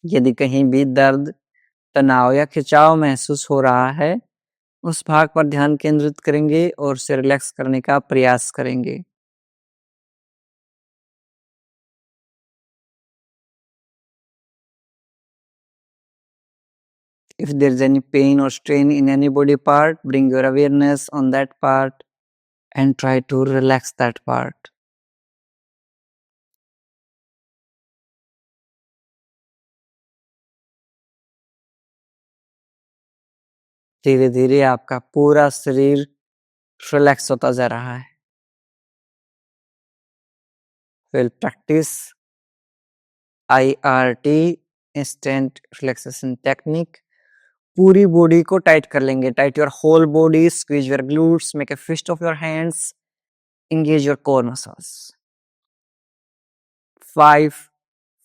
यदि कहीं भी दर्द, तनाव या खिंचाव महसूस हो रहा है, उस भाग पर ध्यान केंद्रित करेंगे और उसे रिलैक्स करने का प्रयास करेंगे। If there is any pain or strain in any body part, bring your awareness on that part and try to relax that part. धीरे धीरे आपका पूरा शरीर रिलैक्स होता जा रहा है। We'll practice IRT, instant relaxation technique. पूरी बॉडी को टाइट कर लेंगे। Tight your whole body, squeeze your glutes, make a fist of your hands, engage your core muscles. 5,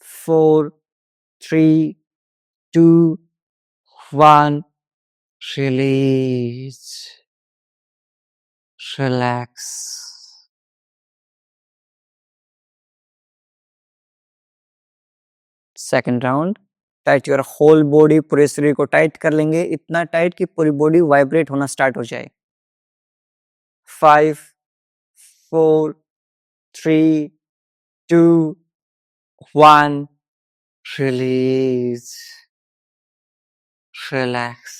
4, 3, 2, 1. Release. Relax. Second round, tight your whole body, पूरे शरीर को टाइट कर लेंगे, इतना टाइट कि पूरी बॉडी वाइब्रेट होना स्टार्ट हो जाए। 5, 4, 3, 2, 1. Release. Relax.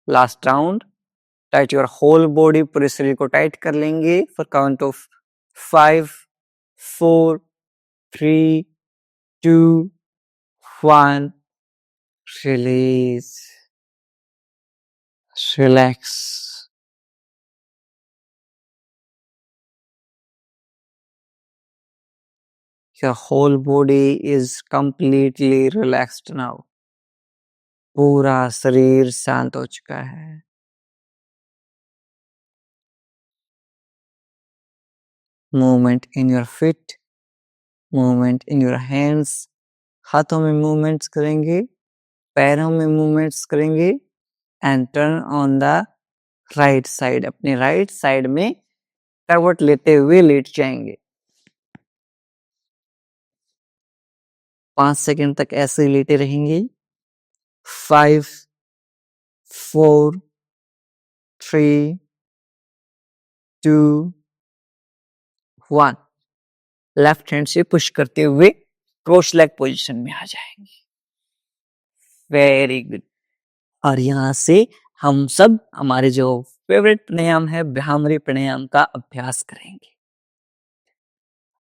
Last round, tight your whole body, पूरे शरीर को टाइट कर लेंगे for count of 5, 4, 3, 2, 1. Release. Relax. Your whole body is completely relaxed now. पूरा शरीर शांत हो चुका है। Movement in your feet, movement in your hands, हाथों में मूवमेंट्स करेंगे, पैरों में मूवमेंट्स करेंगे and turn on the right side. अपने राइट साइड में करवट लेते हुए लेट जाएंगे। 5 सेकंड तक ऐसे ही लेटे रहेंगे। 5, 4, 3, 2, 1. लेफ्ट हैंड से पुश करते हुए क्रॉस लेग पोजीशन में आ जाएंगे। Very good. और यहाँ से हम सब हमारे जो फेवरेट प्राणायाम है भ्रामरी प्राणायाम का अभ्यास करेंगे।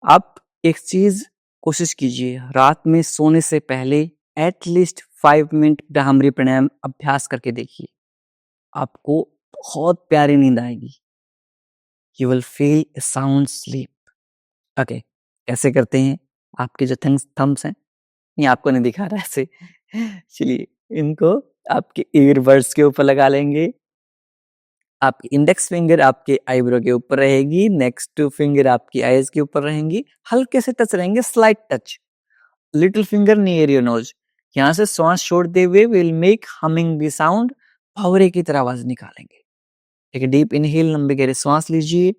आप एक चीज कोशिश कीजिए, रात में सोने से पहले एटलीस्ट 5 मिनट भ्रामरी प्राणायाम अभ्यास करके देखिए, आपको बहुत प्यारी नींद आएगी। You will feel a sound sleep. Okay, कैसे करते हैं? आपके जो थम्स हैं, ये आपको नहीं दिखा रहा ऐसे, चलिए इनको आपके ईयरबड्स के ऊपर लगा लेंगे। आपकी इंडेक्स फिंगर आपके आईब्रो के ऊपर रहेगी, नेक्स्ट फिंगर आपकी आईज के ऊपर रहेंगी, हल्के से टच रहेंगे, slight touch. Little finger near your nose. यहाँ से श्वास छोड़ते हुए will make humming the sound, भंवरे की तरह आवाज निकालेंगे। एक डीप इनहेल, लंबे गहरे श्वास लीजिए।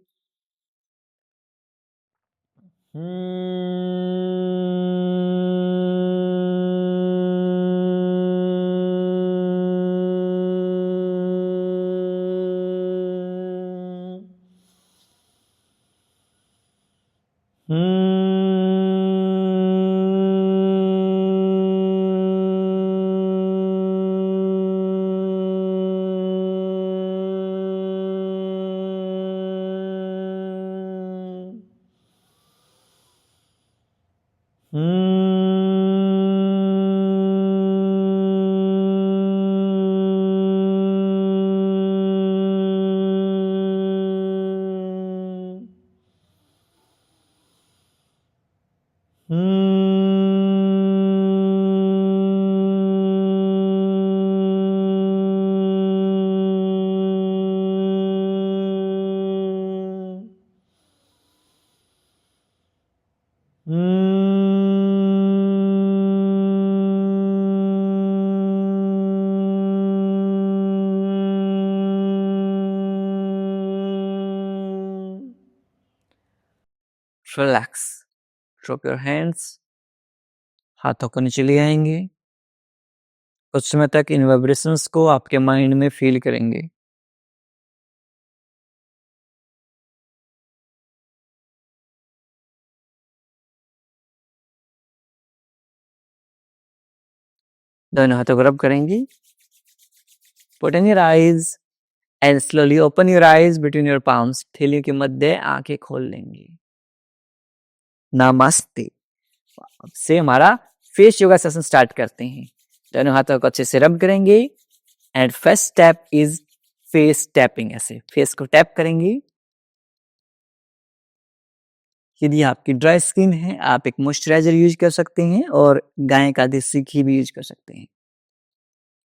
रिलैक्स, ड्रॉप योर हैंड्स, हाथों को नीचे ले आएंगे। कुछ समय तक इन वाइब्रेशंस को आपके माइंड में फील करेंगे। दोनों हाथों को रब करेंगे। Put in your eyes and slowly open your eyes between your palms. थैलियों के मध्य आंखें खोल लेंगे। नमस्ते। अब से हमारा फेस योगा सेशन स्टार्ट करते हैं। दोनों हाथों को अच्छे से रब करेंगे and first step is face tapping. ऐसे फेस को टैप करेंगे। यदि आपकी ड्राई स्किन है आप एक मॉइस्चराइजर यूज कर सकते हैं और गाय का देसी घी भी यूज कर सकते हैं।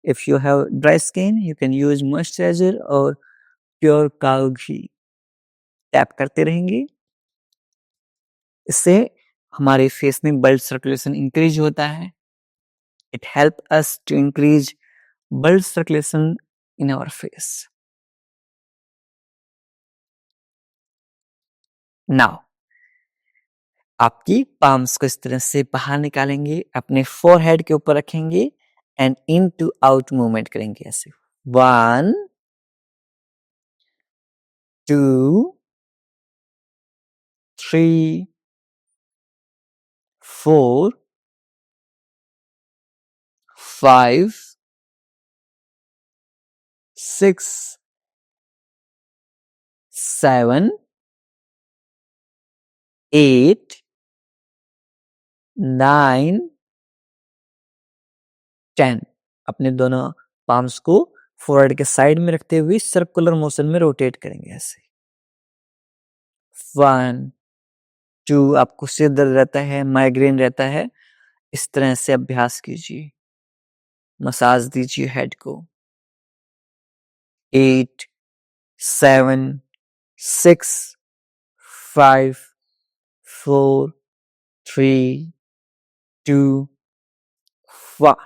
If you have dry skin you can use moisturiser और प्योर काउ घी। टैप करते रहेंगे। इससे हमारे फेस में ब्लड सर्कुलेशन इंक्रीज होता है। It help us to increase blood circulation in our face. Now आपकी पाम्स को इस तरह से बाहर निकालेंगे, अपने फोरहेड के ऊपर रखेंगे and in to out movement करेंगे। ऐसे 1 2 3 4 5 6 7 8 9 10। अपने दोनों पाम्स को फोरहेड के साइड में रखते हुए सर्कुलर मोशन में रोटेट करेंगे। ऐसे 1 2। आपको सिर दर्द रहता है, माइग्रेन रहता है, इस तरह से अभ्यास कीजिए। मसाज दीजिए हेड को। 8 7 6 5 4 3 2 1।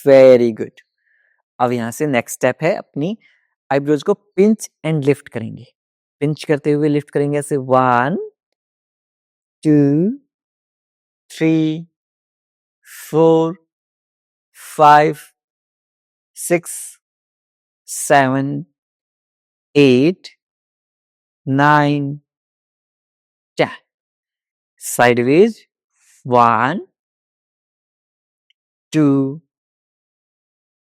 Very good. अब यहां से नेक्स्ट स्टेप है, अपनी आईब्रोज को पिंच एंड लिफ्ट करेंगे। पिंच करते हुए लिफ्ट करेंगे ऐसे 1 2 3 4 5 6 7 8 9 10। साइडवेज 1 2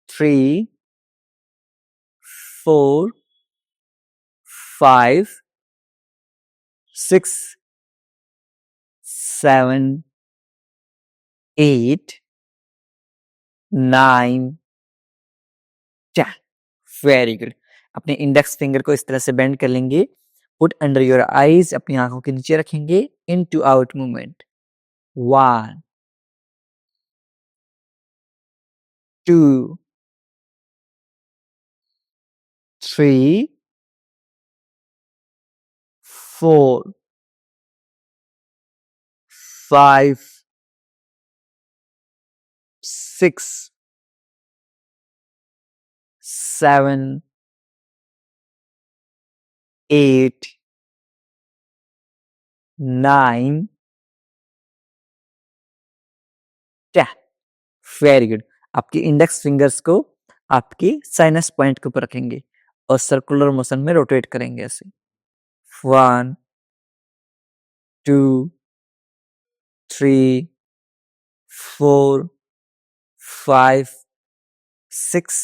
3 4 5 6 7 8 9 10। Very good. अपने इंडेक्स फिंगर को इस तरह से बेंड कर लेंगे। पुट अंडर योर आईज, अपनी आंखों के नीचे रखेंगे। इन to out movement 1 2 3 4 5 6 7 8 9 10। Very good. आपकी इंडेक्स फिंगर्स को आपकी साइनस पॉइंट के ऊपर रखेंगे और सर्कुलर मोशन में रोटेट करेंगे। ऐसे 1 2 3 4 5 6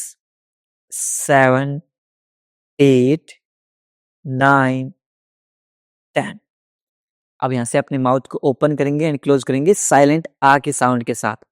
7 8 9 10। अब यहां से अपने माउथ को ओपन करेंगे एंड क्लोज करेंगे साइलेंट आ के साउंड के साथ।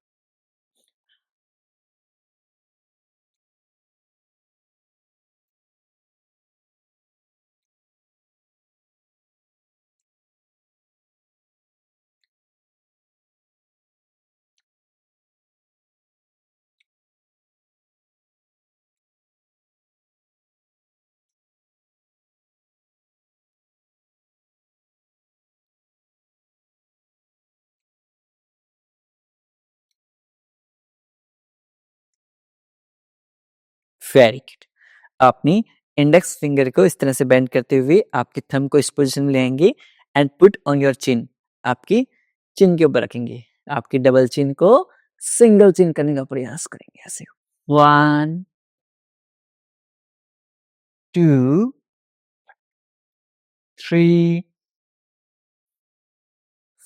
Very good. अपनी इंडेक्स फिंगर को इस तरह से बेंड करते हुए आपके थंब को इस पोजीशन में ले आएंगे and put on your chin, आपकी चिन के ऊपर रखेंगे, आपकी डबल चिन को सिंगल चिन करने का प्रयास करेंगे ऐसे। 1 2 3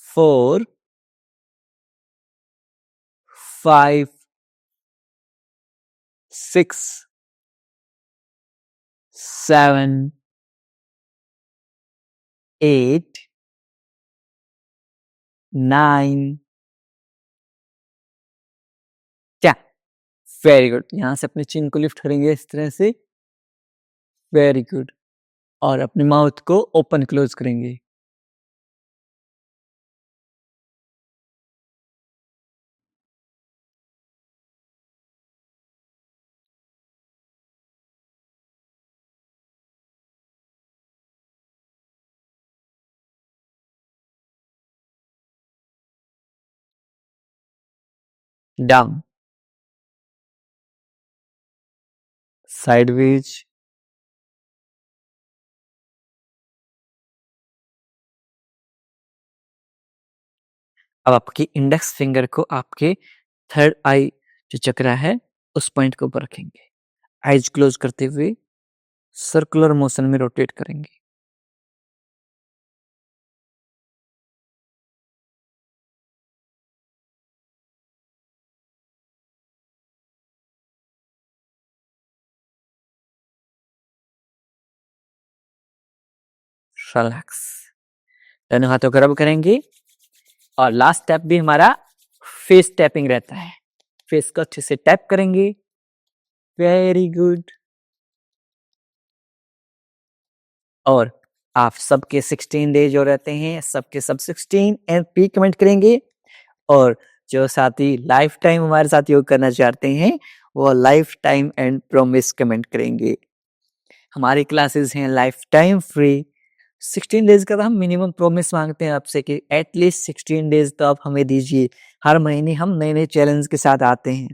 4 5 6 7 8 9 10। Very good. यहां से अपने चिन को लिफ्ट करेंगे इस तरह से, वेरी गुड, और अपने माउथ को ओपन क्लोज करेंगे। डाउन, साइडवेज, अब आपकी इंडेक्स फिंगर को आपके थर्ड आई जो चक्रा है उस पॉइंट के ऊपर रखेंगे, आईज क्लोज करते हुए सर्कुलर मोशन में रोटेट करेंगे। रिलैक्स, दोनों हाथों को रब करेंगे, और लास्ट स्टेप भी हमारा फेस टैपिंग रहता है, फेस को अच्छे से टैप करेंगे। Very good. और आप सबके 16 डेज जो रहते हैं, सबके सब 16 एंड पी कमेंट करेंगे, और जो साथी लाइफ टाइम हमारे साथ योग करना चाहते हैं वो life time and promise comment करेंगे। हमारी क्लासेस हैं लाइफ टाइम फ्री। 16 डेज का तो हम मिनिमम प्रॉमिस मांगते हैं आपसे कि एटलीस्ट 16 डेज तो आप हमें दीजिए। हर महीने हम नए नए चैलेंज के साथ आते हैं।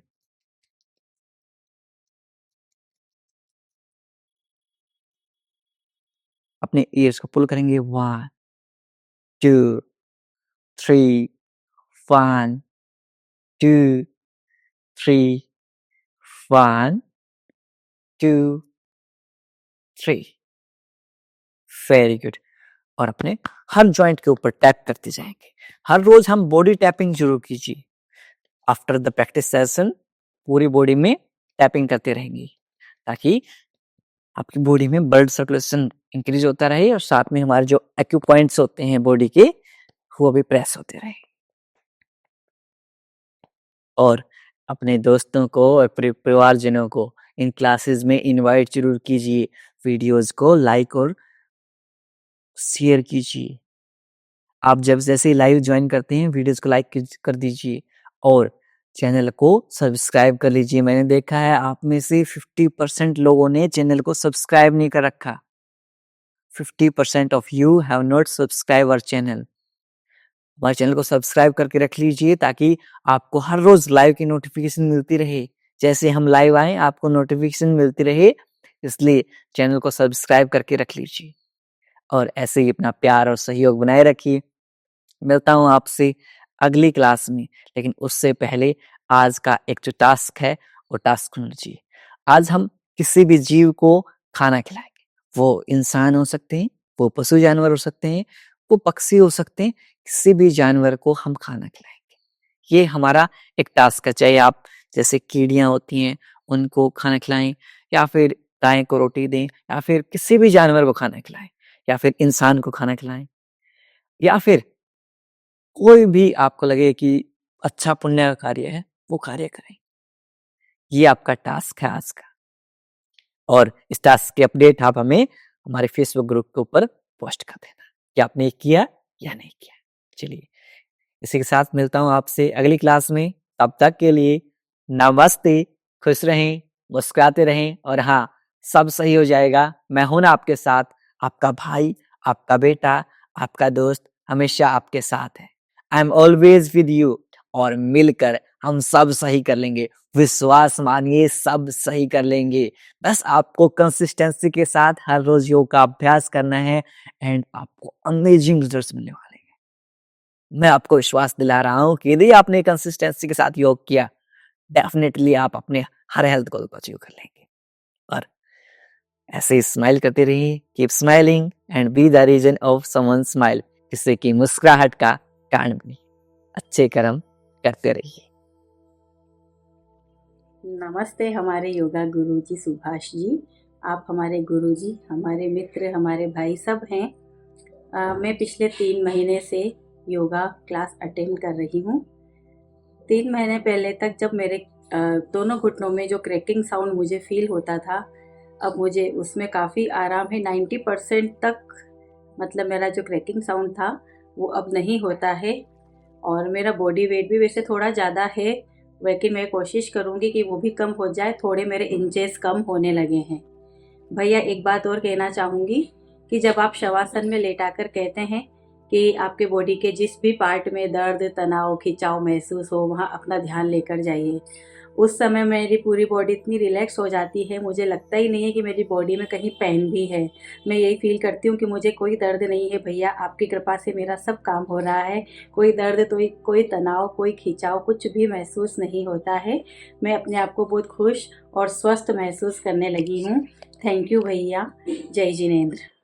अपने ईयर्स को पुल करेंगे, 1 2 3 1 2 3 1 2 3। Very good. और अपने हर जॉइंट के ऊपर टैप करते जाएंगे। हर रोज हम बॉडी टैपिंग शुरू कीजिए। आफ्टर द प्रैक्टिस सेशन पूरी बॉडी में टैपिंग करते रहेंगे, ताकि आपकी बॉडी में ब्लड सर्कुलेशन इंक्रीज होता रहे और साथ में हमारे जो एक्यू पॉइंट्स होते हैं बॉडी के वो भी प्रेस होते रहे। और अपने दोस्तों को और परिवारजनों को इन क्लासेस में इनवाइट जरूर कीजिए। वीडियोस को लाइक और शेयर कीजिए। आप जब जैसे लाइव ज्वाइन करते हैं वीडियोस को लाइक कर दीजिए और चैनल को सब्सक्राइब कर लीजिए। मैंने देखा है आप में से 50% लोगों ने चैनल को सब्सक्राइब नहीं कर रखा। 50% off you have not subscribe our channel. हमारे चैनल को सब्सक्राइब करके रख लीजिए ताकि आपको हर रोज लाइव की नोटिफिकेशन मिलती रहे। जैसे हम लाइव आए आपको नोटिफिकेशन मिलती रहे, इसलिए चैनल को सब्सक्राइब करके रख लीजिए और ऐसे ही अपना प्यार और सहयोग बनाए रखिए। मिलता हूँ आपसे अगली क्लास में, लेकिन उससे पहले आज का एक जो टास्क है वो टास्क सुन लीजिए। आज हम किसी भी जीव को खाना खिलाएंगे। वो इंसान हो सकते हैं, वो पशु जानवर हो सकते हैं, वो पक्षी हो सकते हैं, किसी भी जानवर को हम खाना खिलाएंगे। ये हमारा एक टास्क है। चाहे आप जैसे कीड़ियाँ होती हैं उनको खाना खिलाएं, या फिर गाय को रोटी दें, या फिर किसी भी जानवर को खाना खिलाएं, या फिर इंसान को खाना खिलाएं, या फिर कोई भी आपको लगे कि अच्छा पुण्य का कार्य है वो कार्य करें। ये आपका टास्क है आज का, और इस टास्क की अपडेट आप हमें हमारे फेसबुक ग्रुप के ऊपर पोस्ट कर देना कि आपने किया या नहीं किया। चलिए, इसी के साथ मिलता हूँ आपसे अगली क्लास में। तब तक के लिए नमस्ते। खुश रहें, मुस्कुराते रहें, और हाँ, सब सही हो जाएगा। मैं हूं ना आपके साथ, आपका भाई, आपका बेटा, आपका दोस्त हमेशा आपके साथ है। I am always with you, और मिलकर हम सब सही कर लेंगे। विश्वास मानिए, सब सही कर लेंगे। बस आपको कंसिस्टेंसी के साथ हर रोज योग का अभ्यास करना है एंड आपको अमेजिंग रिजल्ट्स मिलने वाले हैं। मैं आपको विश्वास दिला रहा हूँ कि यदि आपने कंसिस्टेंसी के साथ योग किया, डेफिनेटली आप अपने हर हेल्थ गोल को अचीव कर लेंगे। और ऐसे ही स्माइल करते रहिए, keep smiling and be the reason of someone smile, जिससे कि मुस्कुराहट का कारण बने। अच्छे कर्म करते रहिए। नमस्ते हमारे योगा गुरुजी सुभाष जी। आप हमारे गुरुजी, हमारे मित्र, हमारे भाई सब हैं। मैं पिछले 3 महीने से योगा क्लास अटेंड कर रही हूँ। 3 महीने पहले तक जब मेरे दोनों घुटनों में जो क्रैकिंग साउंड मुझे फील होता था, अब मुझे उसमें काफ़ी आराम है। 90% तक मतलब मेरा जो क्रैकिंग साउंड था वो अब नहीं होता है। और मेरा बॉडी वेट भी वैसे थोड़ा ज़्यादा है, लेकिन मैं कोशिश करूँगी कि वो भी कम हो जाए। थोड़े मेरे इंचेस कम होने लगे हैं। भैया एक बात और कहना चाहूँगी कि जब आप शवासन में लेटाकर कहते हैं कि आपके बॉडी के जिस भी पार्ट में दर्द, तनाव, खिंचाव महसूस हो, वहाँ अपना ध्यान लेकर जाइए। उस समय मेरी पूरी बॉडी इतनी रिलैक्स हो जाती है, मुझे लगता ही नहीं है कि मेरी बॉडी में कहीं पेन भी है। मैं यही फील करती हूँ कि मुझे कोई दर्द नहीं है। भैया आपकी कृपा से मेरा सब काम हो रहा है। कोई दर्द, कोई तनाव, कोई खिंचाव कुछ भी महसूस नहीं होता है। मैं अपने आप को बहुत खुश और स्वस्थ महसूस करने लगी हूँ। थैंक यू भैया। जय जिनेंद्र।